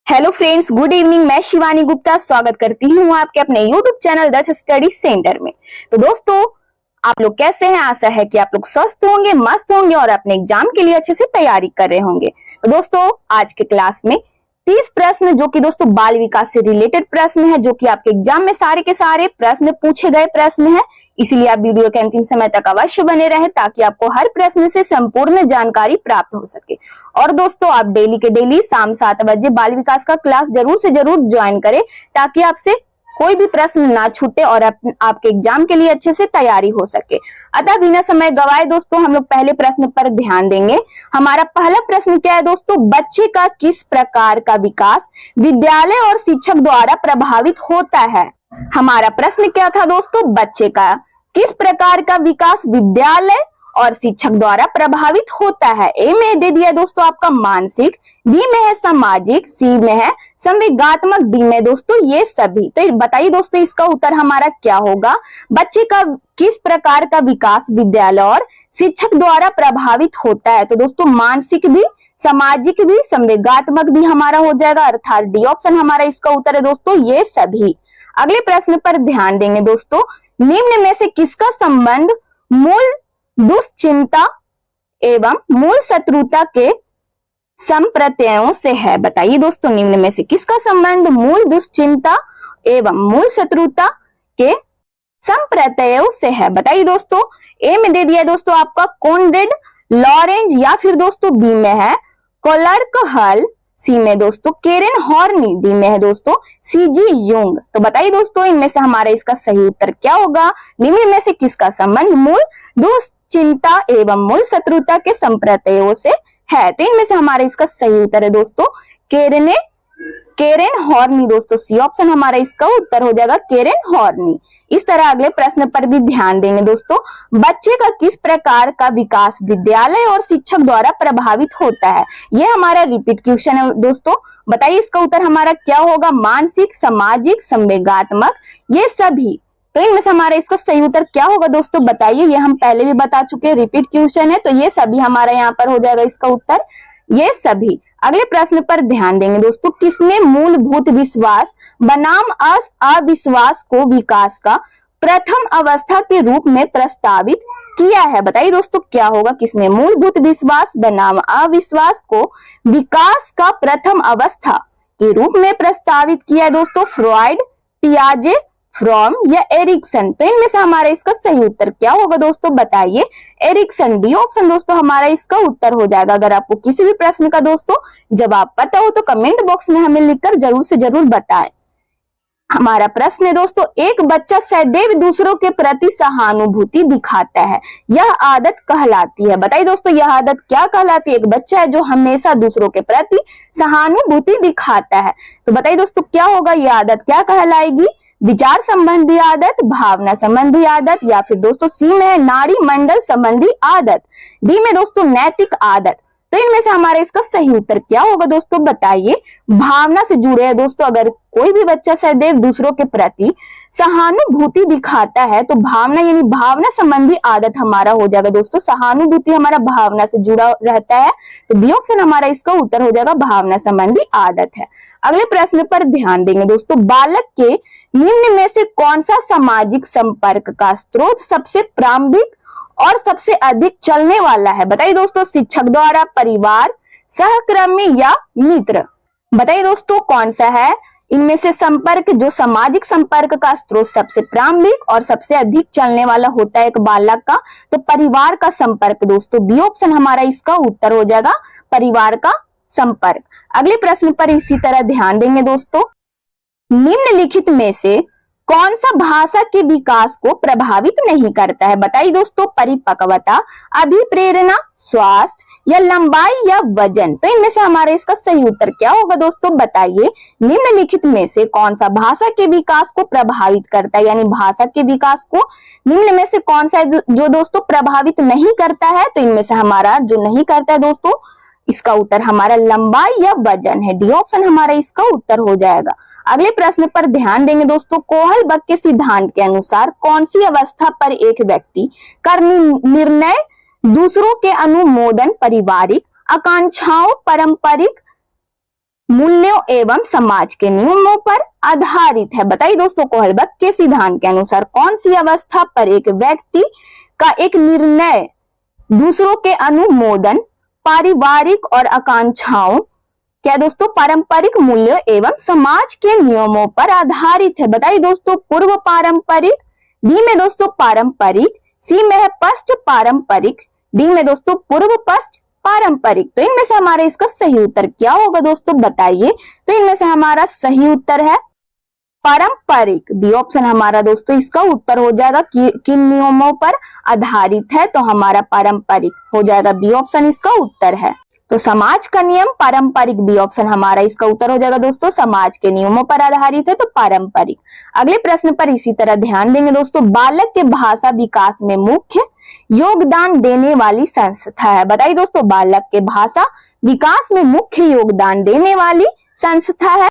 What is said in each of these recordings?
Hello friends, good evening. मैं शिवानी गुप्ता स्वागत करती हूँ आपके अपने यूट्यूब चैनल दक्ष स्टडी सेंटर में। तो दोस्तों, आप लोग कैसे हैं? आशा है कि आप लोग स्वस्थ होंगे, मस्त होंगे और अपने एग्जाम के लिए अच्छे से तैयारी कर रहे होंगे। तो दोस्तों, आज के क्लास में 30 प्रश्न जो कि दोस्तों बाल विकास से रिलेटेड प्रश्न है, जो कि आपके एग्जाम में सारे के सारे प्रश्न पूछे गए प्रश्न है। इसीलिए आप वीडियो के अंतिम समय तक अवश्य बने रहे ताकि आपको हर प्रश्न से संपूर्ण जानकारी प्राप्त हो सके। और दोस्तों, आप डेली के डेली शाम 7 बजे बाल विकास का क्लास जरूर से जरूर ज्वाइन करें ताकि आपसे कोई भी प्रश्न ना छूटे और आपके एग्जाम के लिए अच्छे से तैयारी हो सके। अतः बिना समय गवाए दोस्तों, हम लोग पहले प्रश्न पर ध्यान देंगे। हमारा पहला प्रश्न क्या है दोस्तों? बच्चे का किस प्रकार का विकास विद्यालय और शिक्षक द्वारा प्रभावित होता है? हमारा प्रश्न क्या था दोस्तों? बच्चे का किस प्रकार का विकास विद्यालय और शिक्षक द्वारा प्रभावित होता है? ए में दे दिया दोस्तों आपका मानसिक, बी में है सामाजिक, सी में है संवेगात्मक, डी में दोस्तों ये सभी। तो बताइए दोस्तों, इसका उत्तर हमारा क्या होगा? बच्चे का किस प्रकार का विकास विद्यालय और शिक्षक द्वारा प्रभावित होता है? तो दोस्तों मानसिक भी, सामाजिक भी, संवेगात्मक भी हमारा हो जाएगा, अर्थात डी ऑप्शन हमारा इसका उत्तर है दोस्तों ये सभी। अगले प्रश्न पर ध्यान देंगे दोस्तों। निम्न में से किसका संबंध मूल दुश्चिंता एवं मूल शत्रुता के संप्रत्ययों से है? बताइए दोस्तों, निम्न में से किसका संबंध मूल दुश्चिंता एवं मूल शत्रुता के संप्रत्ययों से है? बताइए दोस्तों। ए में दे दिया दोस्तों आपका कॉनरेड लॉरेंज, या फिर दोस्तों बी में है क्लर्क हल, सी में दोस्तों केरेन हॉर्नी, डी में है दोस्तों सीजी यूंग। तो बताइए दोस्तों, इनमें से हमारा इसका सही उत्तर क्या होगा? निम्न में से किसका संबंध मूल दुश्चिंता एवं मूल शत्रुता के संप्रत्ययों से है? तो इनमें से हमारा इसका सही उत्तर है दोस्तों केरेन हॉर्नी। दोस्तों सी ऑप्शन हमारा इसका उत्तर हो जाएगा केरेन हॉर्नी। इस तरह अगले प्रश्न पर भी ध्यान देंगे दोस्तों। बच्चे का किस प्रकार का विकास विद्यालय और शिक्षक द्वारा प्रभावित होता है? यह हमारा रिपीट क्वेश्चन है दोस्तों। बताइए इसका उत्तर हमारा क्या होगा? मानसिक, सामाजिक, संवेगात्मक, ये सभी। तो इनमें से हमारा इसका सही उत्तर क्या होगा दोस्तों? बताइए। ये हम पहले भी बता चुके हैं, रिपीट क्वेश्चन है, तो ये सभी हमारा यहाँ पर हो जाएगा इसका उत्तर ये सभी। अगले प्रश्न पर ध्यान देंगे दोस्तों। किसने मूलभूत विश्वास बनाम अविश्वास को विकास का प्रथम अवस्था के रूप में प्रस्तावित किया है? बताइए दोस्तों क्या होगा? किसने मूलभूत विश्वास बनाम अविश्वास को विकास का प्रथम अवस्था के रूप में प्रस्तावित किया है दोस्तों? फ्रॉइड, पियाजे, फ्रॉम या एरिक्सन। तो इनमें से हमारा इसका सही उत्तर क्या होगा दोस्तों? बताइए। एरिक्सन, डी ऑप्शन दोस्तों हमारा इसका उत्तर हो जाएगा। अगर आपको किसी भी प्रश्न का दोस्तों जवाब पता हो तो कमेंट बॉक्स में हमें लिखकर जरूर से जरूर बताएं। हमारा प्रश्न है दोस्तों, एक बच्चा सदैव दूसरों के प्रति सहानुभूति दिखाता है, यह आदत कहलाती है? बताइए दोस्तों, यह आदत क्या कहलाती है? एक बच्चा है जो हमेशा दूसरों के प्रति सहानुभूति दिखाता है। तो बताइए दोस्तों क्या होगा? यह आदत क्या कहलाएगी? विचार संबंधी आदत, भावना संबंधी आदत, या फिर दोस्तों सी में है नाड़ी मंडल संबंधी आदत, डी में दोस्तों नैतिक आदत। तो इनमें से हमारा इसका सही उत्तर क्या होगा दोस्तों? बताइए। भावना से जुड़े हैं दोस्तों। अगर कोई भी बच्चा सदैव दूसरों के प्रति सहानुभूति दिखाता है तो भावना यानी भावना संबंधी आदत हमारा हो जाएगा दोस्तों। सहानुभूति हमारा भावना से जुड़ा रहता है, तो बी ऑप्शन हमारा इसका उत्तर हो जाएगा भावना संबंधी आदत है। अगले प्रश्न पर ध्यान देंगे दोस्तों। बालक के निम्न में से कौन सा सामाजिक संपर्क का स्रोत सबसे प्रारंभिक और सबसे अधिक चलने वाला है? बताइए दोस्तों। शिक्षक द्वारा, परिवार, सहकर्मी या मित्र? बताइए दोस्तों कौन सा है इनमें से संपर्क जो सामाजिक संपर्क का स्रोत सबसे प्रारंभिक और सबसे अधिक चलने वाला होता है एक बालक का? तो परिवार का संपर्क दोस्तों, बी ऑप्शन हमारा इसका उत्तर हो जाएगा परिवार का संपर्क। अगले प्रश्न पर इसी तरह ध्यान देंगे दोस्तों। निम्नलिखित में से कौन सा भाषा के विकास को प्रभावित नहीं करता है? बताइए दोस्तों। परिपक्वता, अभिप्रेरणा, स्वास्थ्य या लंबाई या वजन? तो इनमें से हमारा इसका सही उत्तर क्या होगा दोस्तों? बताइए। निम्नलिखित में से कौन सा भाषा के विकास को प्रभावित करता है, यानी भाषा के विकास को निम्न में से कौन सा जो दोस्तों प्रभावित नहीं करता है? तो इनमें से हमारा जो नहीं करता है दोस्तों, इसका उत्तर हमारा लंबाई या वजन है, डी ऑप्शन हमारा इसका उत्तर हो जाएगा। अगले प्रश्न पर ध्यान देंगे दोस्तों। कोहलबर्ग के सिद्धांत के अनुसार कौन सी अवस्था पर एक व्यक्ति का निर्णय दूसरों के अनुमोदन, पारिवारिक आकांक्षाओं, पारंपरिक मूल्यों एवं समाज के नियमों पर आधारित है। बताइए दोस्तों, कोहलबर्ग के सिद्धांत के अनुसार कौन सी अवस्था पर एक व्यक्ति का एक निर्णय दूसरों के अनुमोदन, पारिवारिक और आकांक्षाओं, क्या दोस्तों, पारंपरिक मूल्यों एवं समाज के नियमों पर आधारित है। बताइए दोस्तों, पूर्व पारंपरिक, बी में दोस्तों पारंपरिक, सी में है पश्च पारंपरिक, डी में दोस्तों पूर्व पश्च पारंपरिक। तो इनमें से हमारा इसका सही उत्तर क्या होगा दोस्तों, बताइए। तो इनमें से हमारा सही उत्तर है पारंपरिक। बी ऑप्शन हमारा दोस्तों इसका उत्तर हो जाएगा। किन नियमों पर आधारित है, तो हमारा पारंपरिक हो जाएगा। बी ऑप्शन इसका उत्तर है। तो समाज का नियम पारंपरिक, बी ऑप्शन हमारा इसका उत्तर हो जाएगा दोस्तों। समाज के नियमों पर आधारित है तो पारंपरिक। अगले प्रश्न पर इसी तरह ध्यान देंगे दोस्तों। बालक के भाषा विकास में मुख्य योगदान देने वाली संस्था है। बताइए दोस्तों, बालक के भाषा विकास में मुख्य योगदान देने वाली संस्था है।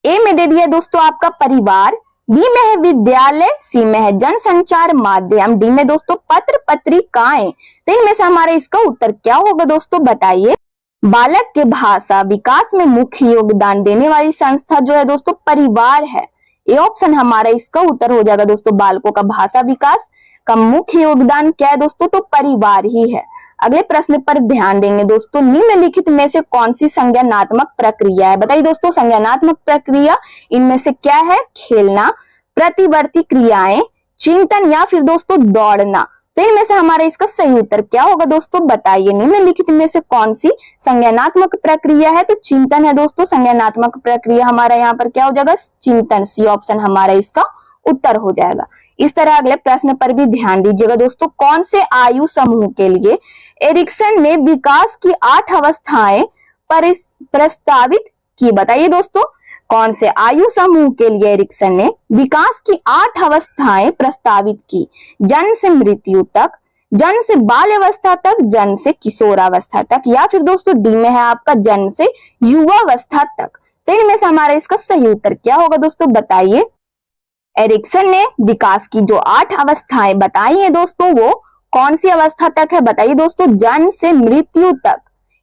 ए में दे दिया दोस्तों आपका परिवार, बी में है विद्यालय, सी में है जनसंचार माध्यम, डी में दोस्तों पत्र पत्रिकाएं। तो इनमें से हमारा इसका उत्तर क्या होगा दोस्तों, बताइए। बालक के भाषा विकास में मुख्य योगदान देने वाली संस्था जो है दोस्तों परिवार है। ए ऑप्शन हमारा इसका उत्तर हो जाएगा दोस्तों। बालकों का भाषा विकास का मुख्य योगदान क्या है दोस्तों, तो परिवार ही है। अगले प्रश्न पर ध्यान देंगे दोस्तों। निम्नलिखित में से कौन सी संज्ञानात्मक प्रक्रिया है। बताइए दोस्तों, संज्ञानात्मक प्रक्रिया इनमें से क्या है। खेलना, प्रतिवर्ती क्रियाएं, चिंतन या फिर दोस्तों दौड़ना। तो इनमें से हमारा इसका सही उत्तर क्या होगा दोस्तों, बताइए। निम्नलिखित में से कौन सी संज्ञानात्मक प्रक्रिया है, तो चिंतन है दोस्तों। संज्ञानात्मक प्रक्रिया हमारा यहाँ पर क्या हो जाएगा, चिंतन। सी ऑप्शन हमारा इसका उत्तर हो जाएगा। इस तरह अगले प्रश्न पर भी ध्यान दीजिएगा दोस्तों। कौन से आयु समूह के लिए एरिक्सन ने विकास की 8 अवस्थाएं प्रस्तावित की। बताइए दोस्तों, कौन से आयु समूह के लिए एरिक्सन ने विकास की 8 अवस्थाएं प्रस्तावित की। जन्म से मृत्यु तक, जन्म से बाल्यावस्था तक, जन्म से किशोरावस्था तक, या फिर दोस्तों डी में है आपका जन्म से युवावस्था तक। तो इनमें से हमारा इसका सही उत्तर क्या होगा दोस्तों, बताइए। एरिक्सन ने विकास की जो 8 अवस्थाएं बताई है दोस्तों, वो कौन सी अवस्था तक है, बताइए दोस्तों। जन्म से मृत्यु तक।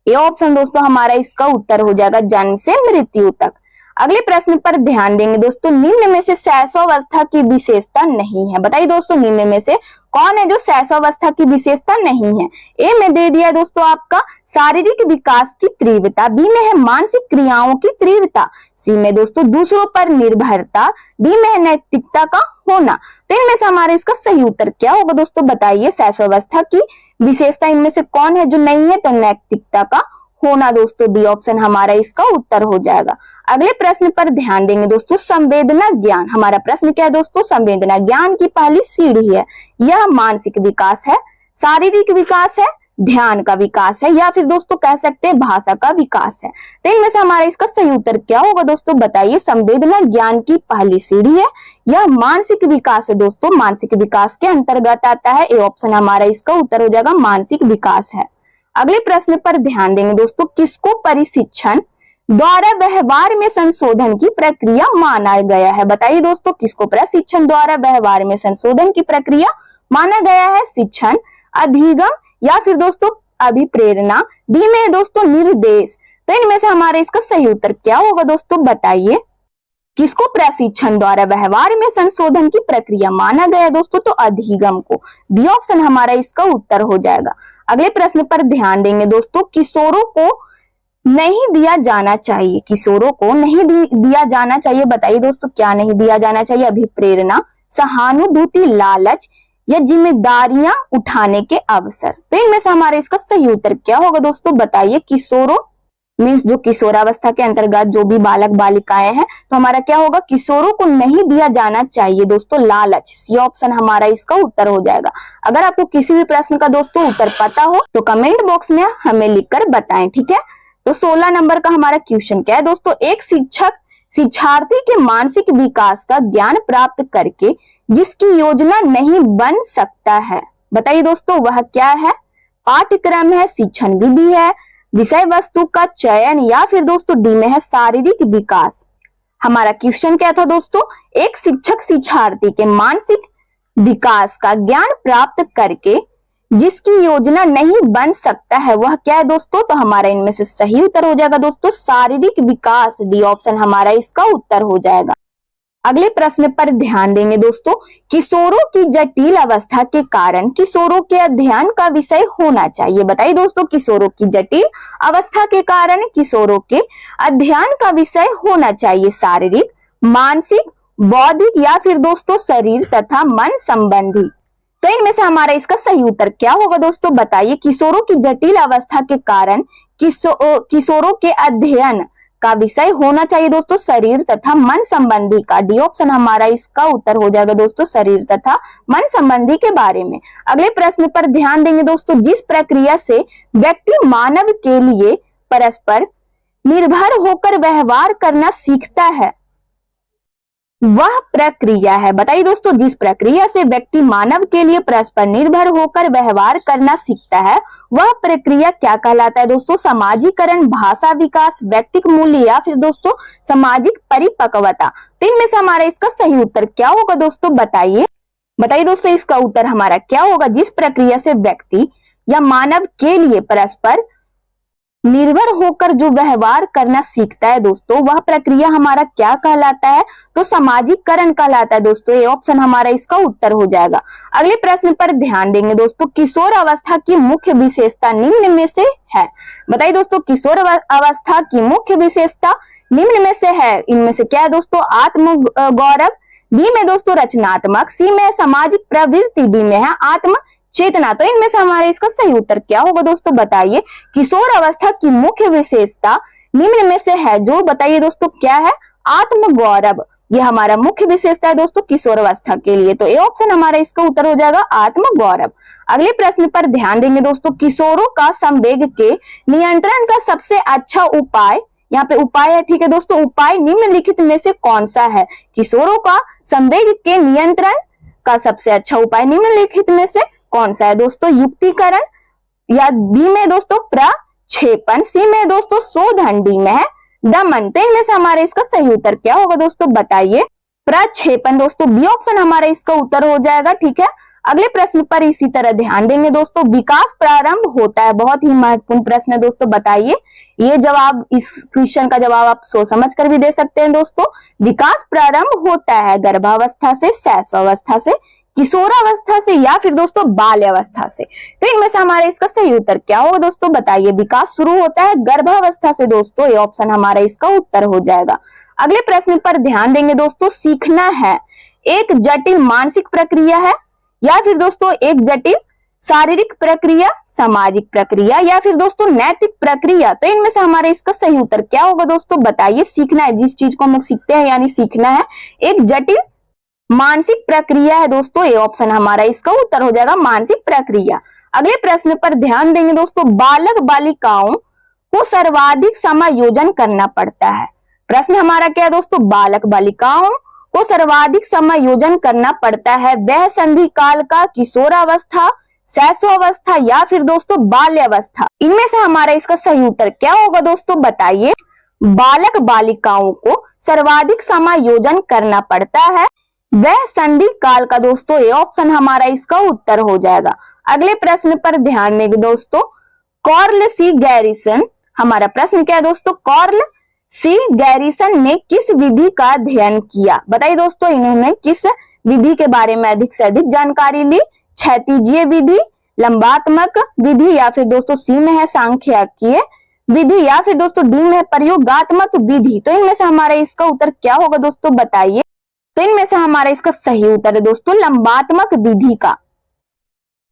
ये ऑप्शन दोस्तों हमारा इसका उत्तर हो जाएगा, जन्म से मृत्यु तक। अगले प्रश्न पर ध्यान देंगे दोस्तों। निम्न में से शैशवावस्था की विशेषता नहीं है। बताइए दोस्तों, निम्न में से कौन है जो शैशवावस्था की विशेषता नहीं है। ए में दे दिया दोस्तों आपका शारीरिक विकास की तीव्रता, बी में है मानसिक क्रियाओं की तीव्रता, सी में दोस्तों दूसरों पर निर्भरता, डी में है नैतिकता का होना। तो इनमें से हमारा इसका सही उत्तर क्या होगा दोस्तों, बताइए। शैशवावस्था की विशेषता इनमें से कौन है जो नहीं है, तो नैतिकता का होना दोस्तों। डी ऑप्शन हमारा इसका उत्तर हो जाएगा। अगले प्रश्न पर ध्यान देंगे दोस्तों। संवेदना ज्ञान, हमारा प्रश्न क्या है दोस्तों, संवेदना ज्ञान की पहली सीढ़ी है। यह मानसिक विकास है, शारीरिक विकास है, ध्यान का विकास है, या फिर दोस्तों कह सकते हैं भाषा का विकास है। तो इनमें से हमारा इसका सही उत्तर क्या होगा दोस्तों, बताइए। संवेदना ज्ञान की पहली सीढ़ी है, यह मानसिक विकास है दोस्तों। मानसिक विकास के अंतर्गत आता है। ए ऑप्शन हमारा इसका उत्तर हो जाएगा, मानसिक विकास है। अगले प्रश्न पर ध्यान देंगे दोस्तों। किसको परिशिक्षण द्वारा व्यवहार में संशोधन की प्रक्रिया माना गया है। बताइए दोस्तों, किसको प्रशिक्षण द्वारा व्यवहार में संशोधन की प्रक्रिया माना गया है। शिक्षण, अधिगम, या फिर दोस्तों अभिप्रेरणा, डी में दोस्तों निर्देश। तो इनमें से हमारा इसका सही उत्तर क्या होगा दोस्तों, बताइए। किसको प्रशिक्षण द्वारा व्यवहार में संशोधन की प्रक्रिया माना गया दोस्तों, तो अधिगम को। बी ऑप्शन हमारा इसका उत्तर हो जाएगा। अगले प्रश्न पर ध्यान देंगे दोस्तों। किशोरों को नहीं दिया जाना चाहिए, किशोरों को नहीं दिया जाना चाहिए। बताइए दोस्तों, क्या नहीं दिया जाना चाहिए। अभिप्रेरणा, सहानुभूति, लालच, या जिम्मेदारियां उठाने के अवसर। तो इनमें से हमारा इसका सही उत्तर क्या होगा दोस्तों, बताइए। किशोरों मीन्स जो किशोरावस्था के अंतर्गत जो भी बालक बालिकाएं हैं, तो हमारा क्या होगा, किशोरों को नहीं दिया जाना चाहिए दोस्तों लालच। सी ऑप्शन हमारा इसका उत्तर हो जाएगा। अगर आपको किसी भी प्रश्न का दोस्तों उत्तर पता हो तो कमेंट बॉक्स में हमें लिखकर बताएं, ठीक है। तो 16 नंबर का हमारा क्वेश्चन क्या है दोस्तों। एक शिक्षक शिक्षार्थी के मानसिक विकास का ज्ञान प्राप्त करके जिसकी योजना नहीं बन सकता है, बताइए दोस्तों वह क्या है। पाठ्यक्रम है, शिक्षण विधि है, विषय वस्तु का चयन, या फिर दोस्तों डी में है शारीरिक विकास। हमारा क्वेश्चन क्या था दोस्तों, एक शिक्षक शिक्षार्थी के मानसिक विकास का ज्ञान प्राप्त करके जिसकी योजना नहीं बन सकता है वह क्या है दोस्तों? तो हमारा इनमें से सही उत्तर हो जाएगा दोस्तों शारीरिक विकास। डी ऑप्शन हमारा इसका उत्तर हो जाएगा। अगले प्रश्न पर ध्यान देंगे दोस्तों। किशोरों की जटिल अवस्था के कारण किशोरों के अध्ययन का विषय होना चाहिए। बताइए दोस्तों, किशोरों की जटिल अवस्था के कारण किशोरों के अध्ययन का विषय होना चाहिए शारीरिक, मानसिक, बौद्धिक या फिर दोस्तों शरीर तथा मन संबंधी। तो इनमें से हमारा इसका सही उत्तर क्या होगा दोस्तों? बताइए। किशोरों की जटिल अवस्था के कारण किशोरों के अध्ययन का विषय होना चाहिए दोस्तों शरीर तथा मन संबंधी का। डी ऑप्शन हमारा इसका उत्तर हो जाएगा दोस्तों शरीर तथा मन संबंधी के बारे में। अगले प्रश्न पर ध्यान देंगे दोस्तों। जिस प्रक्रिया से व्यक्ति मानव के लिए परस्पर निर्भर होकर व्यवहार करना सीखता है वह प्रक्रिया है। बताइए दोस्तों, जिस प्रक्रिया से व्यक्ति मानव के लिए परस्पर निर्भर होकर व्यवहार करना सीखता है वह प्रक्रिया क्या कहलाता है दोस्तों? सामाजिकरण, भाषा विकास, व्यक्तिक मूल्य या फिर दोस्तों सामाजिक परिपक्वता। तो इनमें से हमारा इसका सही उत्तर क्या होगा दोस्तों? बताइए। बताइए दोस्तों, इसका उत्तर हमारा क्या होगा? जिस प्रक्रिया से व्यक्ति या मानव के लिए परस्पर निर्भर होकर जो व्यवहार करना सीखता है दोस्तों वह प्रक्रिया हमारा क्या कहलाता है? तो सामाजिकरण कहलाता है दोस्तों। ये ऑप्शन हमारा इसका उत्तर हो जाएगा। अगले प्रश्न पर ध्यान देंगे दोस्तों। किशोर अवस्था की मुख्य विशेषता निम्न में से है। बताइए दोस्तों, किशोर अवस्था की मुख्य विशेषता निम्न में से है। इनमें से क्या है दोस्तों? आत्म गौरव, बी में दोस्तों रचनात्मक, सी में सामाजिक प्रवृत्ति, डी में है आत्म चेतना। तो इनमें से हमारे इसका सही उत्तर क्या होगा दोस्तों? बताइए। किशोर अवस्था की मुख्य विशेषता निम्न में से है जो बताइए दोस्तों क्या है? आत्म गौरव। यह हमारा मुख्य विशेषता है दोस्तों किशोर अवस्था के लिए। तो ये ऑप्शन हमारा इसका उत्तर हो जाएगा आत्म गौरव। अगले प्रश्न पर ध्यान देंगे दोस्तों। किशोरों का संवेग के नियंत्रण का सबसे अच्छा उपाय, यहाँ पे उपाय है, ठीक है दोस्तों, उपाय निम्नलिखित में से कौन सा है? किशोरों का संवेग के नियंत्रण का सबसे अच्छा उपाय निम्नलिखित में से कौन सा है दोस्तों? युक्तिकरण, या बी में दोस्तों प्रक्षेपण, सी में दोस्तों शोधन, डी में है दमन। तो इनमें से हमारे इसका सही उत्तर क्या होगा दोस्तों? बताइए। प्रक्षेपण दोस्तों, बी ऑप्शन हमारा इसका उत्तर हो जाएगा। ठीक है। अगले प्रश्न पर इसी तरह ध्यान देंगे दोस्तों। विकास प्रारंभ होता है, बहुत ही महत्वपूर्ण प्रश्न है दोस्तों। बताइए। ये जवाब, इस क्वेश्चन का जवाब आप सोच समझ कर भी दे सकते हैं दोस्तों। विकास प्रारंभ होता है गर्भावस्था से, शैशवावस्था से, किशोरावस्था से या फिर दोस्तों बाल्यावस्था से। तो इनमें से हमारा इसका सही उत्तर क्या होगा दोस्तों? बताइए। विकास शुरू होता है गर्भावस्था से दोस्तों। ये ऑप्शन हमारा इसका उत्तर हो जाएगा। अगले प्रश्न पर ध्यान देंगे दोस्तों। सीखना है एक जटिल मानसिक प्रक्रिया है या फिर दोस्तों एक जटिल शारीरिक प्रक्रिया, सामाजिक प्रक्रिया या फिर दोस्तों नैतिक प्रक्रिया? तो इनमें से हमारे इसका सही उत्तर क्या होगा दोस्तों? बताइए। सीखना है, जिस चीज को हम सीखते हैं यानी सीखना है एक जटिल मानसिक प्रक्रिया है दोस्तों। ये ऑप्शन हमारा इसका उत्तर हो जाएगा मानसिक प्रक्रिया। अगले प्रश्न पर ध्यान देंगे दोस्तों। बालक बालिकाओं को सर्वाधिक समायोजन करना पड़ता है। प्रश्न हमारा क्या है दोस्तों? बालक बालिकाओं को सर्वाधिक समायोजन करना पड़ता है वह संधि काल का किशोरावस्था, शैशवावस्था या फिर दोस्तों बाल्यावस्था? इनमें से हमारा इसका सही उत्तर क्या होगा दोस्तों? बताइए। बालक बालिकाओं को सर्वाधिक समायोजन करना पड़ता है वह संधि काल का दोस्तों। ये ऑप्शन हमारा इसका उत्तर हो जाएगा। अगले प्रश्न पर ध्यान देंगे दोस्तों। कॉर्ल सी गैरिसन, हमारा प्रश्न क्या है दोस्तों? कॉर्ल सी गैरिसन ने किस विधि का अध्ययन किया? बताइए दोस्तों, इन्होंने किस विधि के बारे में अधिक से अधिक जानकारी ली? क्षैतिजीय विधि, लंबात्मक विधि या फिर दोस्तों सी में है सांख्यिकीय विधि या फिर दोस्तों डी में है प्रयोगात्मक विधि? तो इनमें से हमारा इसका उत्तर क्या होगा दोस्तों? बताइए। तो इनमें से हमारा इसका सही उत्तर है दोस्तों लंबात्मक विधि का।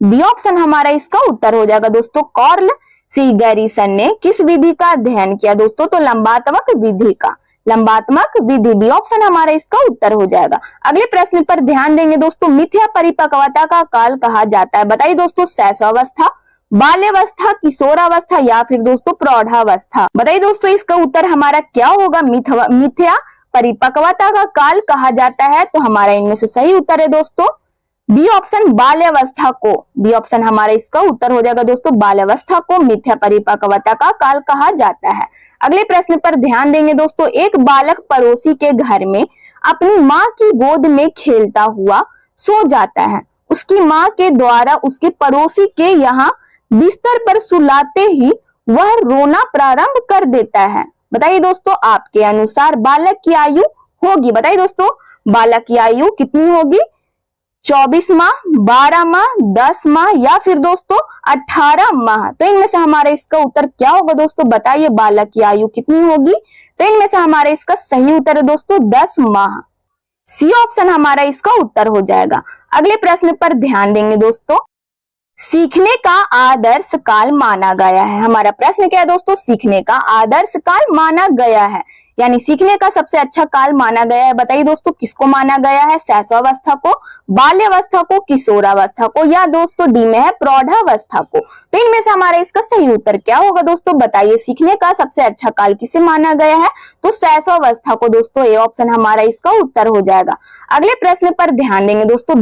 बी ऑप्शन हमारा इसका उत्तर हो जाएगा दोस्तों। कॉर्ल सी गैरिसन ने किस विधि का अध्ययन किया दोस्तों? तो लंबात्मक विधि का। लंबात्मक विधि, बी ऑप्शन हमारा इसका उत्तर हो जाएगा। अगले प्रश्न पर ध्यान देंगे दोस्तों। मिथ्या परिपक्वता का काल कहा जाता है। बताइए दोस्तों। शैशवावस्था, बाल्यावस्था, किशोरावस्था या फिर दोस्तों प्रौढ़ावस्था? बताइए दोस्तों, इसका उत्तर हमारा क्या होगा? मिथ्या परिपक्वता का काल कहा जाता है। तो हमारा इनमें से सही उत्तर है दोस्तों बी ऑप्शन बाल्यावस्था को। बी ऑप्शन हमारा इसका उत्तर हो जाएगा दोस्तों बाल्यावस्था को मिथ्या परिपक्वता का काल कहा जाता है। अगले प्रश्न पर ध्यान देंगे दोस्तों। एक बालक पड़ोसी के घर में अपनी माँ की गोद में खेलता हुआ सो जाता है। उसकी माँ के द्वारा उसके पड़ोसी के यहाँ बिस्तर पर सुलाते ही वह रोना प्रारंभ कर देता है। बताइए दोस्तों, आपके अनुसार बालक की आयु होगी, बताइए दोस्तों, बालक की आयु कितनी होगी? 24 माह, 12 माह, 10 माह या फिर दोस्तों 18 माह। तो इनमें से हमारा इसका उत्तर क्या होगा दोस्तों? बताइए बालक की आयु कितनी होगी? तो इनमें से हमारा इसका सही उत्तर है दोस्तों 10 माह। सी ऑप्शन हमारा इसका उत्तर हो जाएगा। अगले प्रश्न पर ध्यान देंगे दोस्तों। सीखने का आदर्श काल माना गया है। हमारा प्रश्न क्या है दोस्तों? सीखने का आदर्श काल माना गया है, यानी सीखने का सबसे अच्छा काल माना गया है। बताइए दोस्तों, किसको माना गया है? शैशवावस्था को, बाल्यावस्था को, किशोरावस्था को, या दोस्तों डी में है प्रौढ़ावस्था को। तो इनमें से हमारा इसका सही उत्तर क्या होगा दोस्तों? बताइए, सीखने का सबसे अच्छा काल किसे माना गया है? तो शैशवावस्था को दोस्तों। ए ऑप्शन हमारा इसका उत्तर हो जाएगा। अगले प्रश्न पर ध्यान देंगे दोस्तों।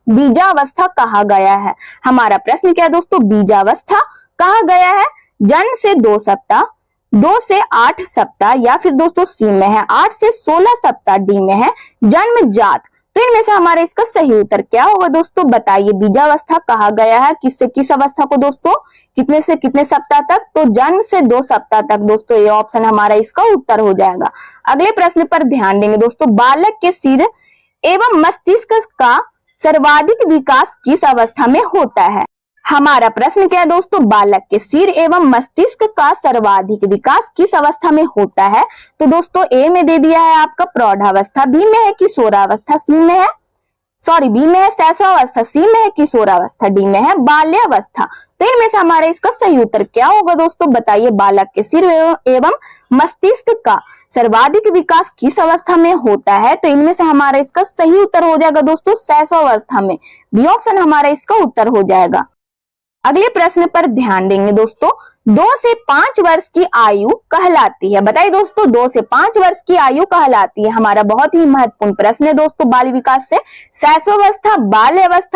बीजावस्था कहा गया है। हमारा प्रश्न क्या है दोस्तों? बीजावस्था कहा गया है जन्म से 2 सप्ताह, 2 से 8 सप्ताह, या फिर दोस्तों सी में है 8 से 16 सप्ताह, डी में है जन्मजात। तो इनमें से हमारा इसका सही उत्तर क्या होगा दोस्तों? बताइए, बीजावस्था कहा गया है किससे किस अवस्था को दोस्तों? कितने से कितने सप्ताह तक? तो जन्म से 2 सप्ताह तक दोस्तों। ये ऑप्शन हमारा इसका उत्तर हो जाएगा। अगले प्रश्न पर ध्यान देंगे दोस्तों। बालक के सिर एवं मस्तिष्क का सर्वाधिक विकास किस अवस्था में होता है? हमारा प्रश्न क्या है दोस्तों? बालक के सिर एवं मस्तिष्क का सर्वाधिक विकास किस अवस्था में होता है? तो दोस्तों ए में दे दिया है आपका प्रौढ़ावस्था, बी में है किशोरावस्था, सी में है बी में है शैशवावस्था, सी में है किशोरावस्था, डी में है बाल्यावस्था। तो इनमें से हमारा इसका सही उत्तर क्या होगा दोस्तों? बताइए, बालक के सिर एवं मस्तिष्क का सर्वाधिक विकास किस अवस्था में होता है? तो इनमें से हमारा इसका सही उत्तर हो जाएगा दोस्तों शैशवावस्था में। बी ऑप्शन हमारा इसका उत्तर हो जाएगा। अगले प्रश्न पर ध्यान देंगे दोस्तों। 2 से 5 वर्ष की आयु कहलाती है। बताइए दोस्तों, 2 से 5 वर्ष की आयु कहलाती है। हमारा बहुत ही महत्वपूर्ण प्रश्न है दोस्तों बाल विकास से। शैशवावस्था,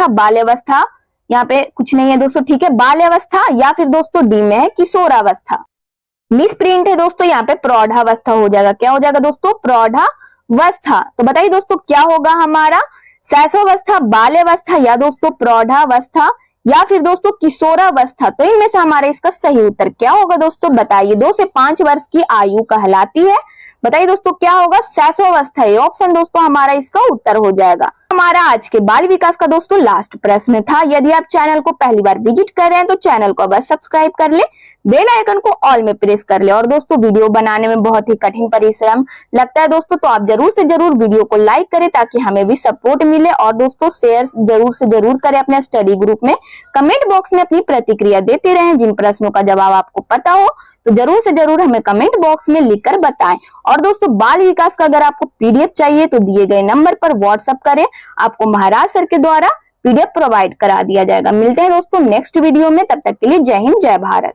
बाल्यावस्था यहाँ पे कुछ नहीं है दोस्तों, ठीक है, बाल्यावस्था, या फिर दोस्तों डी में है किशोरावस्था। मिस प्रिंट है दोस्तों, यहाँ पे प्रौढ़ावस्था हो जाएगा। क्या हो जाएगा दोस्तों? प्रौढ़ावस्था। तो बताइए दोस्तों क्या होगा हमारा? शैशवावस्था, बाल्यावस्था, या दोस्तों प्रौढ़ावस्था, या फिर दोस्तों किशोरावस्था। तो इनमें से हमारा इसका सही उत्तर क्या होगा दोस्तों? बताइए, 2 से 5 वर्ष की आयु कहलाती है। बताइए दोस्तों क्या होगा? शैशवावस्था। ये ऑप्शन दोस्तों हमारा इसका उत्तर हो जाएगा। हमारा आज के बाल विकास का दोस्तों लास्ट प्रश्न था। यदि आप चैनल को पहली बार विजिट कर रहे हैं तो चैनल को बस सब्सक्राइब कर ले, बेल आइकन को ऑल में प्रेस कर ले। और दोस्तों वीडियो बनाने में बहुत ही कठिन परिश्रम लगता है दोस्तों, तो आप जरूर से जरूर वीडियो को लाइक करें ताकि हमें भी सपोर्ट मिले। और दोस्तों शेयर जरूर से जरूर करें अपने स्टडी ग्रुप में। कमेंट बॉक्स में अपनी प्रतिक्रिया देते रहें। जिन प्रश्नों का जवाब आपको पता हो तो जरूर से जरूर हमें कमेंट बॉक्स में लिखकर बताएं। और दोस्तों बाल विकास का अगर आपको पीडीएफ चाहिए तो दिए गए नंबर पर व्हाट्सएप करें, आपको महाराज सर के द्वारा पीडीएफ प्रोवाइड करा दिया जाएगा। मिलते हैं दोस्तों नेक्स्ट वीडियो में, तब तक के लिए जय हिंद, जय भारत।